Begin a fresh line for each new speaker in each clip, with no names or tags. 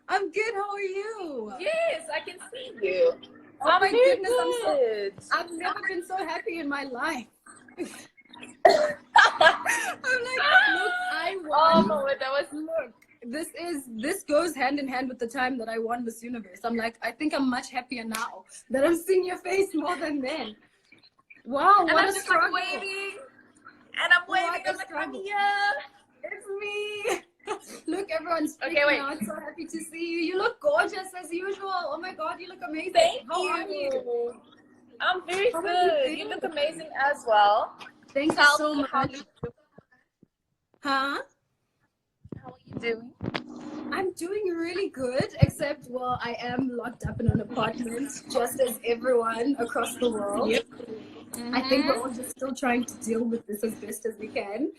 I'm good. How are you?
Yes, I can see you.
Oh my goodness,
good.
I've never been so happy in my life. I'm like, look, I won.
Oh, that was
Look, this goes hand in hand with the time that I won Miss Universe. I'm like, I think I'm much happier now that I'm seeing your face more than then. Wow,
and
what
I'm
a
just
struggle.
like waving, and I'm waving. I'm like, I'm here.
It's me. Look, everyone's freaking
Okay, wait.
out. So happy to see you. You look gorgeous as usual. Oh my God, you look amazing.
Thank
How
you.
are you?
I'm very
How are
good.
you
You look amazing as well.
Thank you
Tell
so
me,
much.
how you doing?
Huh?
How are you doing?
I'm doing really good, except, well, I am locked up in an apartment, just as everyone across the world.
Yep.
I think we're all just still trying to deal with this as best as we can.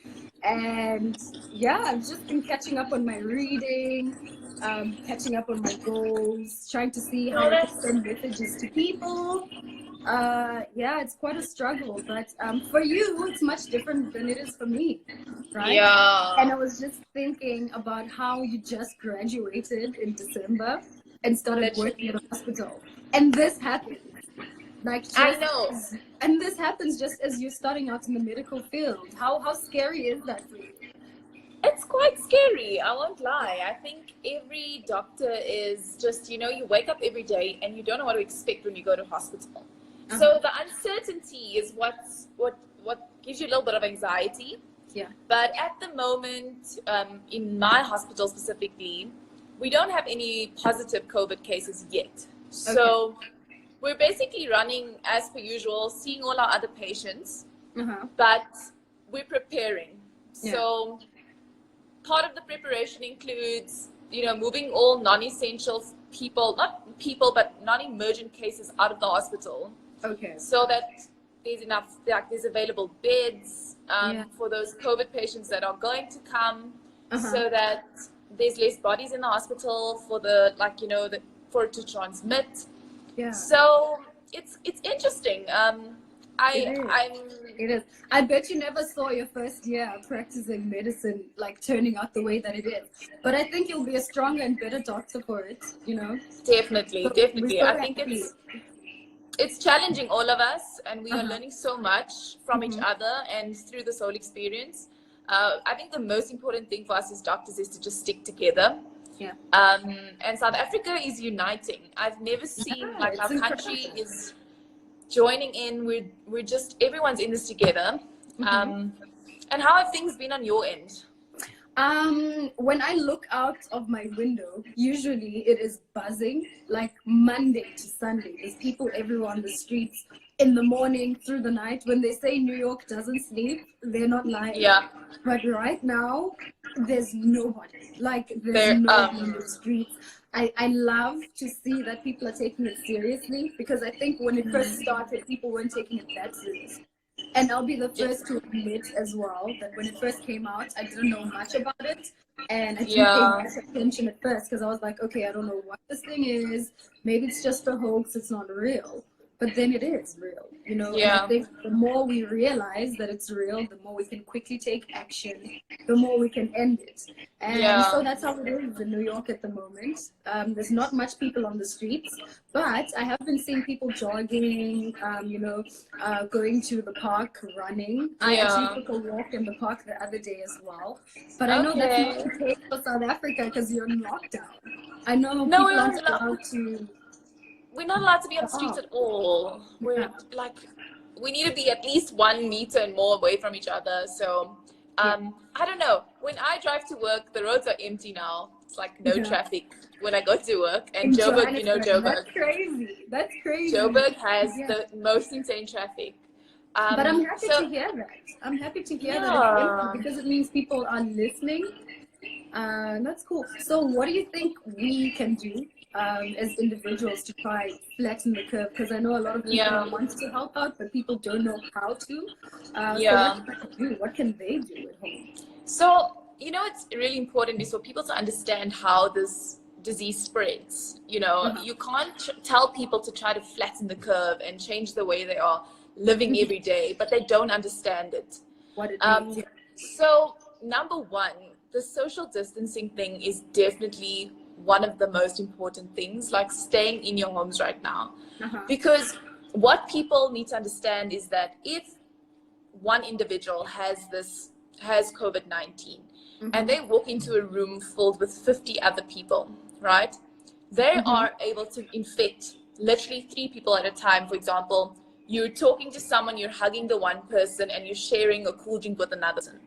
And yeah, I've just been catching up on my reading, catching up on my goals, trying to see how I can send messages to people. Yeah, it's quite a struggle, but for you, it's much different than it is for me, right?
Yeah.
And I was just thinking about how you just graduated in December and started working at a hospital. And this happened. Like, just
I know.
And this happens just as you're starting out in the medical field. How scary is that for you?
It's quite scary, I won't lie. I think every doctor is just, you wake up every day and you don't know what to expect when you go to hospital. So the uncertainty is what gives you a little bit of anxiety.
Yeah.
But at the moment, in my hospital specifically, we don't have any positive COVID cases yet. So we're basically running as per usual, seeing all our other patients, but we're preparing.
Yeah.
So part of the preparation includes, moving all non-essential people, not people, but non-emergent cases out of the hospital.
Okay.
So that there's enough, there's available beds for those COVID patients that are going to come, so that there's less bodies in the hospital for for it to transmit.
Yeah.
So it's interesting.
It is. I bet you never saw your first year practicing medicine like turning out the way that it is. But I think you'll be a stronger and better doctor for it,
Definitely,
So
definitely.
we're so
I think
happy.
it's challenging all of us, and we are learning so much from each other and through this whole experience. I think the most important thing for us as doctors is to just stick together.
Yeah.
And South Africa is uniting. I've never seen like our country is joining in. We're just, everyone's in this together. And how have things been on your end?
When I look out of my window, usually it is buzzing, like Monday to Sunday. There's people everywhere on the streets in the morning, through the night. When they say New York doesn't sleep, they're not lying.
Yeah.
But right now, there's nobody. Like, there's nobody in the streets. I love to see that people are taking it seriously, because I think when it first started, people weren't taking it that serious. And I'll be the first to admit as well that when it first came out, I didn't know much about it. And I didn't pay much attention at first, because I was like, okay, I don't know what this thing is. Maybe it's just a hoax. It's not real. But then it is real, And I think the more we realize that it's real, the more we can quickly take action, the more we can end it. And so that's how it is in New York at the moment. There's not much people on the streets, but I have been seeing people jogging, going to the park, running. I actually took a walk in the park the other day as well. But I know that's not the case for South Africa, because you're in lockdown. I know people aren't allowed to...
We're not allowed to be on the streets at all. We're we need to be at least 1 meter and more away from each other. So, I don't know. When I drive to work, the roads are empty now. It's like no traffic when I go to work. And Joburg, Joburg.
That's crazy. That's crazy.
Joburg has the most insane traffic.
But I'm happy to hear that. I'm happy to hear that it's empty, because it means people are listening. That's cool. So what do you think we can do as individuals to try flatten the curve? Because I know a lot of people want to help out, but people don't know how to. So what can they do at home?
So, it's really important is for people to understand how this disease spreads. You can't tell people to try to flatten the curve and change the way they are living every day, but they don't understand it.
What it means.
So, number one, the social distancing thing is definitely one of the most important things, like staying in your homes right now.
Uh-huh.
Because what people need to understand is that if one individual has COVID-19 and they walk into a room filled with 50 other people, right? They are able to infect literally 3 people at a time. For example, you're talking to someone, you're hugging the one person, and you're sharing a cool drink with another person.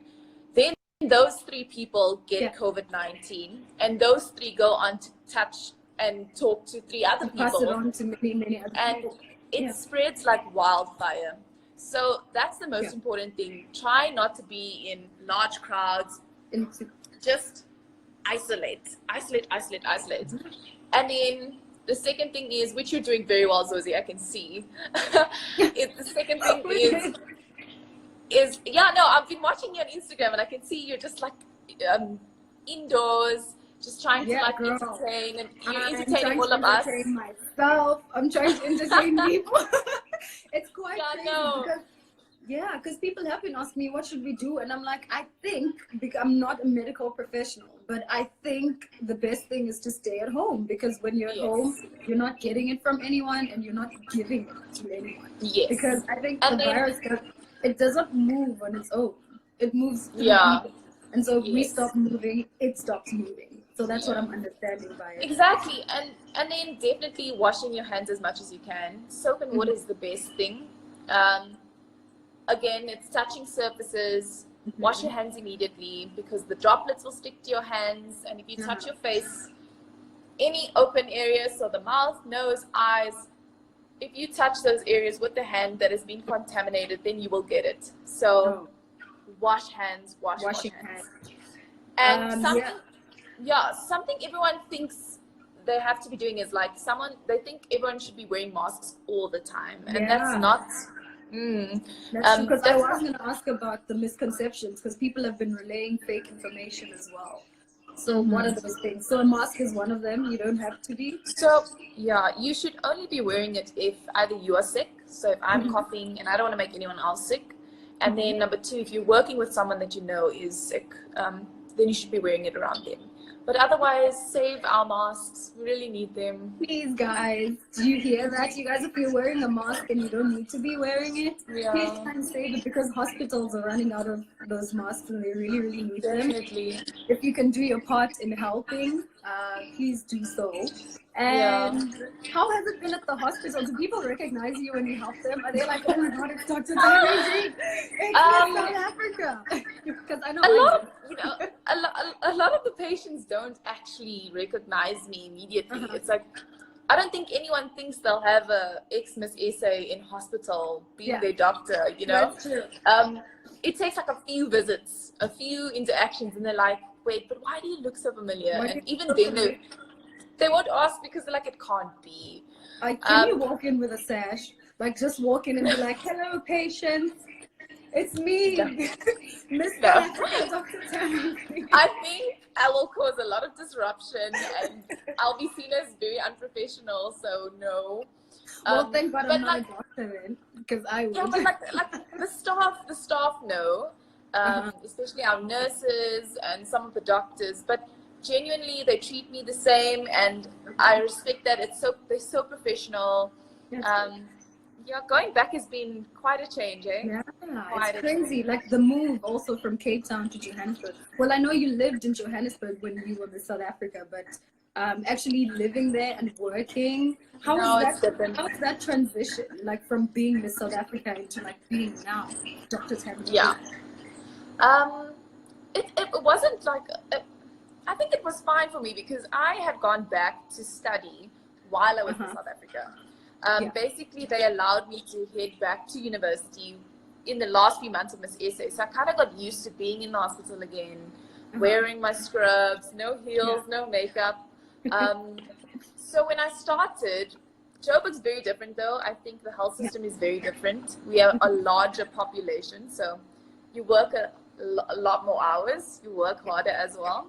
Then those 3 people get COVID-19, and those 3 go on to touch and talk to 3 other people.
Pass it on to many other people.
And it spreads like wildfire. So that's the most important thing. Try not to be in large crowds. Just isolate. And then the second thing is, which you're doing very well, Zozi, I can see. The second thing is I've been watching you on Instagram, and I can see you're just like indoors, just trying to like entertain, and you're entertaining all of us.
Myself. I'm trying to entertain people. It's quite crazy because people have been asking me, what should we do? And I'm like, I think, because I'm not a medical professional, but I think the best thing is to stay at home, because when you're at home, you're not getting it from anyone and you're not giving it to anyone.
Yes.
Because I think the virus, it doesn't move on its own. It moves through people. And so if we stop moving, it stops moving. So that's what I'm understanding by it.
Exactly. And then definitely washing your hands as much as you can. Soap and water is the best thing. Again, it's touching surfaces. Wash your hands immediately, because the droplets will stick to your hands. And if you touch your face, any open areas, so the mouth, nose, eyes, if you touch those areas with the hand that has been contaminated, then you will get it. So wash hands, wash hands. And something everyone thinks they have to be doing is like they think everyone should be wearing masks all the time, and that's not.
That's true, because I was going to ask about the misconceptions, because people have been relaying fake information as well. So what are those things? So a mask is one of them. You don't have to be.
So you should only be wearing it if either you are sick. So if I'm coughing and I don't want to make anyone else sick, and then number 2, if you're working with someone that you know is sick, then you should be wearing it around them. But otherwise, save our masks. We really need them.
Please, guys. Do you hear that? You guys, if you're wearing a mask and you don't need to be wearing it, please try and save it, because hospitals are running out of those masks and they really, really need them. If you can do your part in helping, please do so. And how has it been at the hospital? Do people recognize you when you help them? Are they like, oh my God, it's Dr. Tamaryn, it's South Africa? Because I know
a lot of the patients don't actually recognize me immediately. It's like, I don't think anyone thinks they'll have a ex-Miss essay in hospital being their doctor, you know?
That's true.
It takes like a few visits, a few interactions, and they're like, wait, but why do you look so familiar? And even then they won't ask, because they're like, it can't be.
Can you walk in with a sash? Like, just walk in and be like, hello, patients. It's me, Mr. Dr. Tamaryn.
I think I will cause a lot of disruption, and I'll be seen as very unprofessional, so no.
Well, thank God I'm not a doctor then, because I would.
Yeah, but like the staff know, especially our nurses and some of the doctors, but genuinely they treat me the same, and I respect that. They're so professional. Going back has been quite a change, eh?
Yeah, it's crazy. Like the move also from Cape Town to Johannesburg. Well, I know you lived in Johannesburg when you were in South Africa, but actually living there and working, how is that transition? Like from being Miss South Africa into like being now Dr. Tamaryn?
Yeah. It wasn't like I think it was fine for me, because I had gone back to study while I was in South Africa. Basically, they allowed me to head back to university in the last few months of Miss Essay. So I kind of got used to being in the hospital again, wearing my scrubs, no heels, no makeup. So when I started, Joburg's very different though. I think the health system is very different. We have a larger population, so you work a lot more hours. You work harder as well.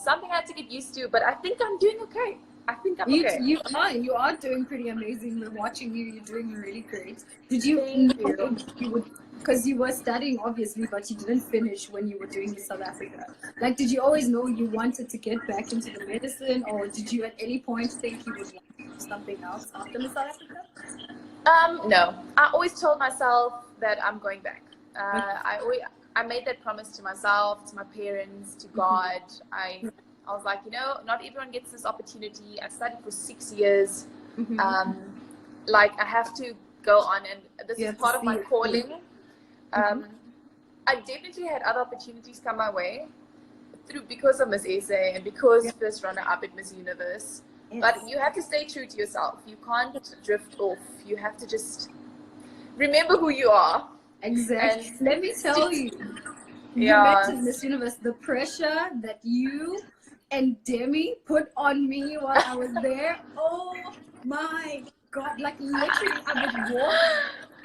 Something I had to get used to, but I think I'm doing okay. I think I'm okay.
You are doing pretty amazing. We're watching you. You're doing really great. Did you know you would, because you were studying obviously, but you didn't finish when you were doing South Africa. Like, did you always know you wanted to get back into the medicine, or did you at any point think you would like to do something else after Miss South Africa?
No. I always told myself that I'm going back. I made that promise to myself, to my parents, to God. I was like, not everyone gets this opportunity. I studied for 6 years. Like, I have to go on, and this is part of my calling. I definitely had other opportunities come my way because of Miss SA and because first runner-up at Miss Universe. But you have to stay true to yourself. You can't drift off. You have to just remember who you are.
Exactly. And let me tell you, you mentioned Miss Universe, the pressure that you and Demi put on me while I was there. Oh my God. Like, literally,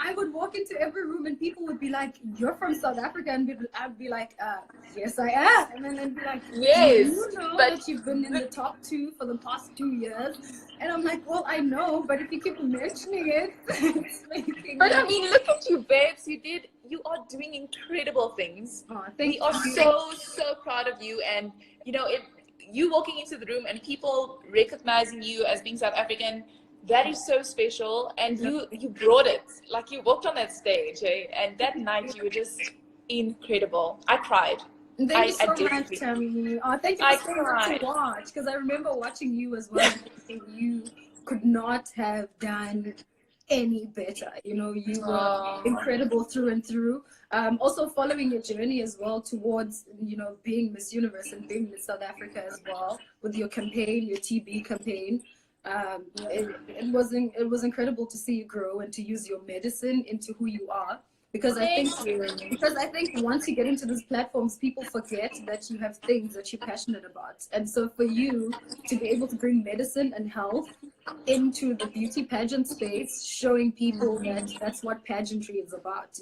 I would walk into every room and people would be like, "You're from South Africa," and I'd be like, "Yes, I am." And then they'd be like,
"Yes,
you know that you've been in the top 2 for the past 2 years?" And I'm like, "Well, I know, but if you keep mentioning it, it's making."
But I mean, look at you, babes. You are doing incredible things. We are so proud of you, and you walking into the room and people recognizing you as being South African. That is so special, and you brought it. Like, you walked on that stage, and that night you were just incredible. I cried.
Thank you so much, Tammy. Thank you for staying up to watch, because I remember watching you as well. You could not have done any better. You were incredible through and through. Also following your journey as well towards being Miss Universe and being Miss South Africa as well, with your campaign, your TB campaign. It was incredible to see you grow and to use your medicine into who you are, because I think once you get into these platforms, people forget that you have things that you're passionate about. And so for you to be able to bring medicine and health into the beauty pageant space, showing people that that's what pageantry is about.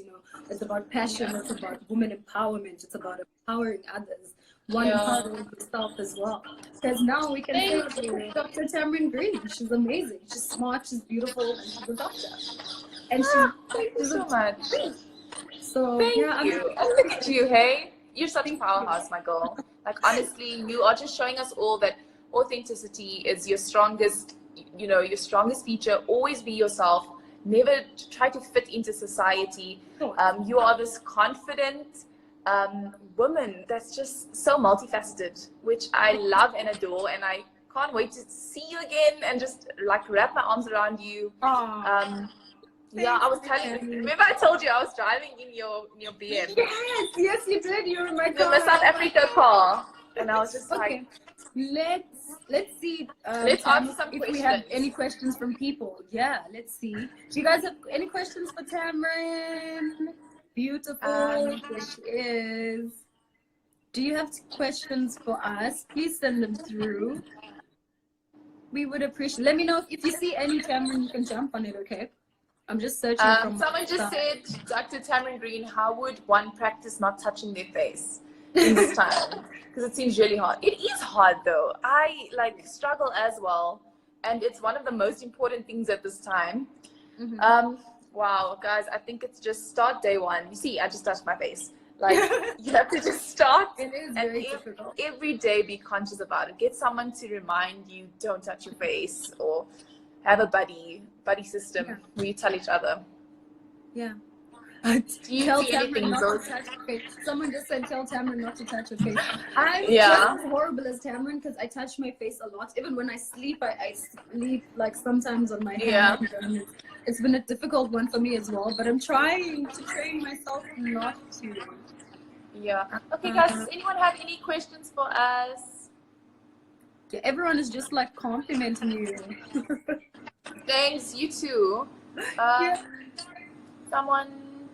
It's about passion, it's about women empowerment, it's about empowering others, one empowering yourself as well. Because now we can say Dr. Tamaryn Green, she's amazing, she's smart, she's beautiful, and she's a doctor. And
thank you so much.
So
thank you. And look at you, hey, you're such a powerhouse, my girl. Like, honestly, you are just showing us all that authenticity is your strongest, your strongest feature. Always be yourself. Never try to fit into society. You are this confident woman that's just so multifaceted, which I love and adore, and I can't wait to see you again and just like wrap my arms around you. I was telling you. Remember, I told you I was driving in your BM.
Yes, you did. You were my car.
The South Africa car, and I was just like,
let's see.
Let's answer some questions.
If we have any questions from people, let's see. Do you guys have any questions for Tamaryn? Beautiful, there she is. Do you have questions for us? Please send them through. We would appreciate. Let me know if you see any, Tamaryn. You can jump on it, okay? I'm just searching.
Someone just said, Dr. Tamaryn Green, how would one practice not touching their face in this time? Because it seems really hard. It is hard, though. I struggle as well, and it's one of the most important things at this time. Wow, guys, I think it's just start day one. You see, I just touched my face. Like, you have to just start.
It is very difficult.
Every day be conscious about it. Get someone to remind you, don't touch your face, or have a buddy system where you tell each other.
Yeah.
Do you see anything, Zozi?
Someone just said, tell Tamaryn not to touch her face. I'm just as horrible as Tamaryn, because I touch my face a lot. Even when I sleep, I sleep like sometimes on my hand. And it's been a difficult one for me as well, but I'm trying to train myself not to.
Yeah. Okay, guys, does anyone have any questions for us?
Yeah, everyone is just like complimenting you.
Thanks, you too. Someone.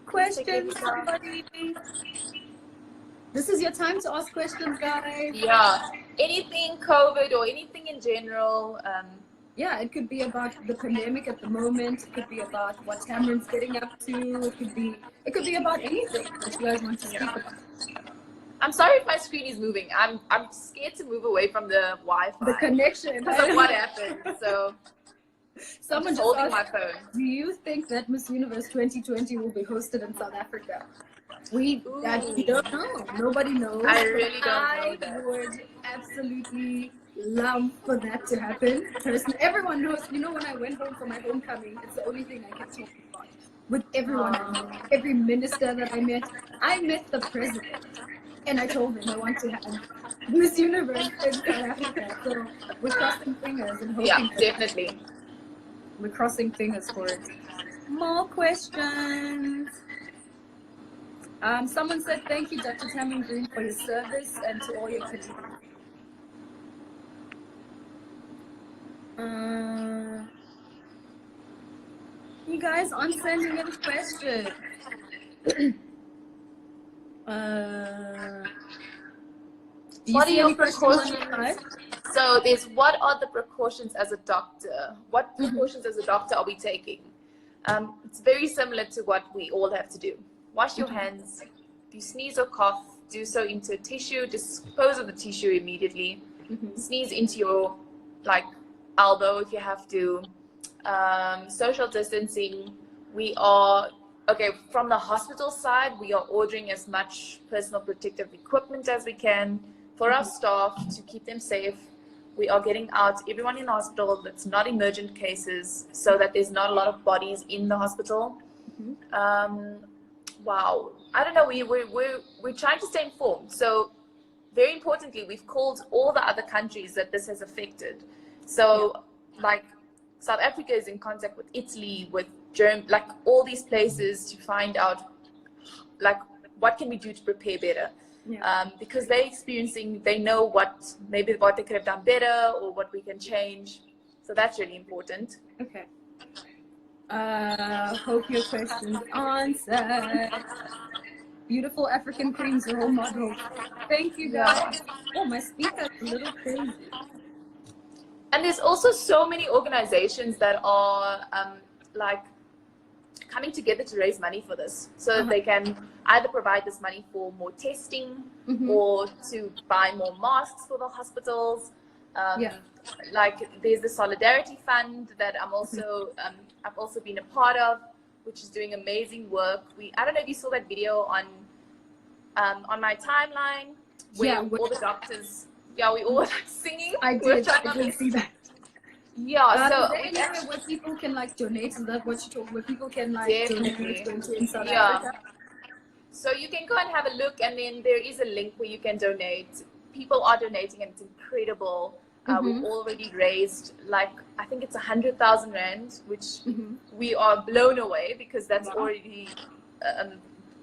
Questions, somebody. This is your time to ask questions, guys.
Yeah. Anything COVID or anything in general.
It could be about the pandemic at the moment. It could be about what Tamaryn's getting up to. It could be about anything that you guys want to speak about.
I'm sorry if my screen is moving. I'm scared to move away from the Wi-Fi.
The connection.
Because of what happened. So
someone just
holding
asked,
my phone.
do you think that Miss Universe 2020 will be hosted in South Africa? We don't know. Nobody knows.
I really don't know that.
I would absolutely love for that to happen. Personally, everyone knows. You know, when I went home for my homecoming, it's the only thing I kept talking about. With everyone, every minister that I met the president, and I told him I want to have Miss Universe in South Africa. So we're crossing fingers and hoping.
Yeah, definitely.
We're crossing fingers for it. More questions. Someone said, thank you, Dr. Tamaryn, for your service and to all your colleagues. You guys aren't sending any questions.
What are your precautions? So there's, what are the precautions as a doctor? What precautions as a doctor are we taking? It's very similar to what we all have to do. Wash your hands. If you sneeze or cough, do so into tissue. Dispose of the tissue immediately. Sneeze into your elbow if you have to. Social distancing. We are from the hospital side. We are ordering as much personal protective equipment as we can for our staff to keep them safe. We are getting out everyone in the hospital that's not emergent cases, so that there's not a lot of bodies in the hospital. Wow, I don't know. We're trying to stay informed. So very importantly, we've called all the other countries that this has affected. So South Africa is in contact with Italy, with Germany, all these places to find out what can we do to prepare better. Because they're experiencing, they know what they could have done better or what we can change. So that's really important.
Okay. Hope your question's answered. Beautiful African queens, role model. Thank you guys. Oh, my speaker's a little crazy.
And there's also so many organizations that are coming together to raise money for this, so that they can either provide this money for more testing or to buy more masks for the hospitals. There's the Solidarity Fund that I've also been a part of, which is doing amazing work. I don't know if you saw that video on my timeline where all the doctors, we all were singing.
I did see that.
Yeah, so
is there any area where people can donate? Is that what you talk? Where people can donate in South Africa?
So you can go and have a look, and then there is a link where you can donate. People are donating, and it's incredible. We've already raised I think it's 100,000 rand, which we are blown away, because that's already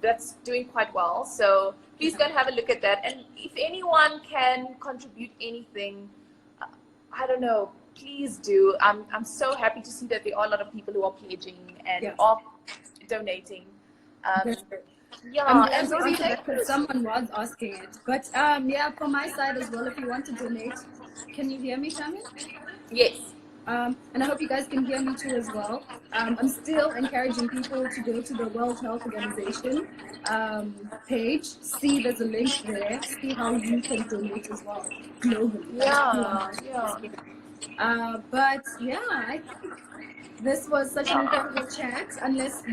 that's doing quite well. So please go and have a look at that. And if anyone can contribute anything, I don't know, please do. I'm so happy to see that there are a lot of people who are pledging and are donating. And
Zozi, someone was asking it, but from my side as well, if you want to donate, can you hear me, Tammy?
Yes.
And I hope you guys can hear me too as well. I'm still encouraging people to go to the World Health Organization page. See, there's a link there. See how you can donate as well globally. I think this was such an incredible chat.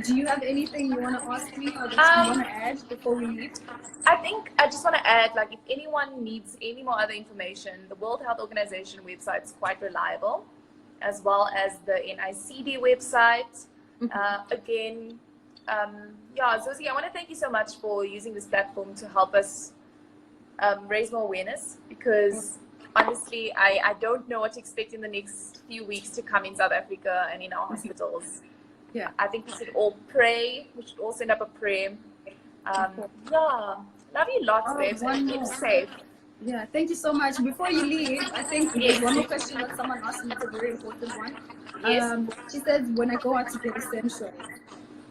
Do you have anything you want to ask me or that you want to add before we leave?
I think I just want to add, if anyone needs any more other information, the World Health Organization website is quite reliable, as well as the NICD website. Zozi, I want to thank you so much for using this platform to help us raise more awareness, because honestly, I don't know what to expect in the next few weeks to come in South Africa and in our hospitals. I think we should all pray. We should all send up a prayer. Love you lots, babes. Keep safe.
Yeah, thank you so much. Before you leave, I think there's one more question that someone asked me. It's a very important one. She says, when I go out to get essentials,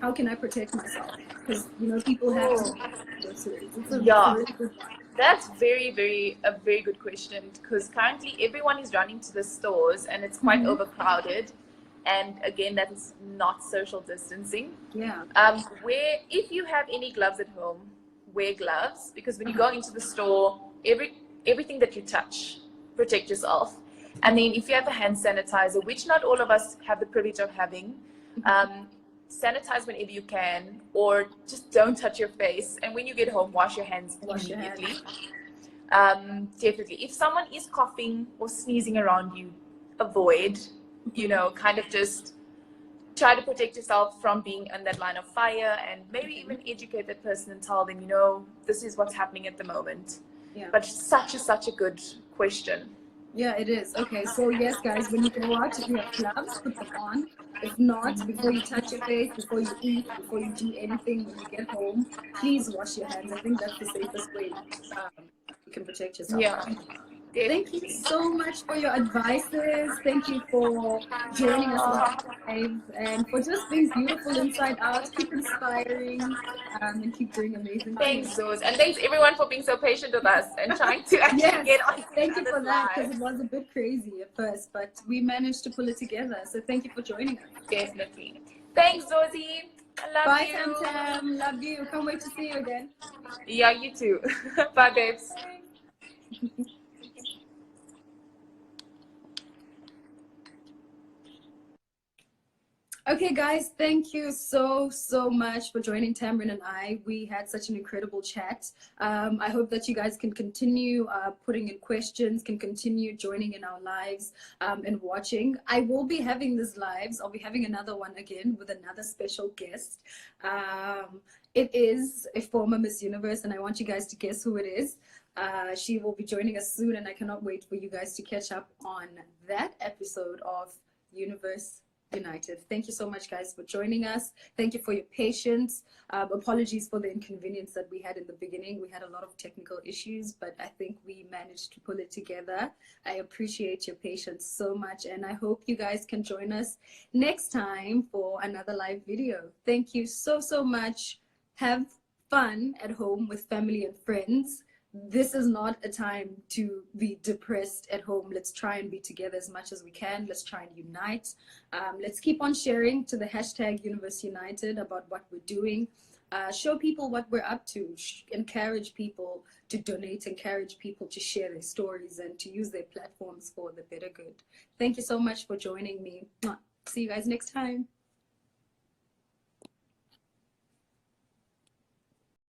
how can I protect myself? Because, people have to go to it. It's a really good one.
That's a very good question, because currently everyone is running to the stores and it's quite overcrowded. And again, that is not social distancing. Where if you have any gloves at home, wear gloves, because when you go into the store, everything that you touch, protect yourself. And then if you have a hand sanitizer, which not all of us have the privilege of having, sanitize whenever you can, or just don't touch your face. And when you get home, wash your hands immediately. Definitely. If someone is coughing or sneezing around you, avoid, you know, kind of just try to protect yourself from being in that line of fire, and maybe even educate that person and tell them, you know, this is what's happening at the moment.
Yeah.
But such a good question.
Yeah, it is. Okay, so yes, guys, when you go out, if you have gloves, put them on. If not, before you touch your face, before you eat, before you do anything, when you get home, please wash your hands. I think that's the safest way you can protect yourself.
Yeah.
Thank you so much for your advices. Thank you for joining us live, and for just being beautiful inside out. Keep inspiring, and keep doing amazing
Thanks,
things.
Zoz. And thanks everyone for being so patient with us and trying to actually get on.
Thank you for that, because it was a bit crazy at first, but we managed to pull it together. So thank you for joining us.
Definitely. Thanks, Zozi. I love
Bye,
you.
Tam Tam. Love you. Can't wait to see you again.
Yeah, you too. Bye, babes.
Okay, guys, thank you so much for joining Tamaryn and I. We had such an incredible chat. I hope that you guys can continue putting in questions, can continue joining in our lives and watching. I will be having these lives. I'll be having another one again with another special guest. It is a former Miss Universe, and I want you guys to guess who it is. She will be joining us soon, and I cannot wait for you guys to catch up on that episode of Universe United. Thank you so much, guys, for joining us. Thank you for your patience. Apologies for the inconvenience that we had in the beginning. We had a lot of technical issues, but I think we managed to pull it together. I appreciate your patience so much, and I hope you guys can join us next time for another live video. Thank you so much. Have fun at home with family and friends. This is not a time to be depressed at home. Let's try and be together as much as we can. Let's try and unite. Let's keep on sharing to the hashtag Universe United about what we're doing. Show people what we're up to. Encourage people to donate. Encourage people to share their stories and to use their platforms for the better good. Thank you so much for joining me. See you guys next time.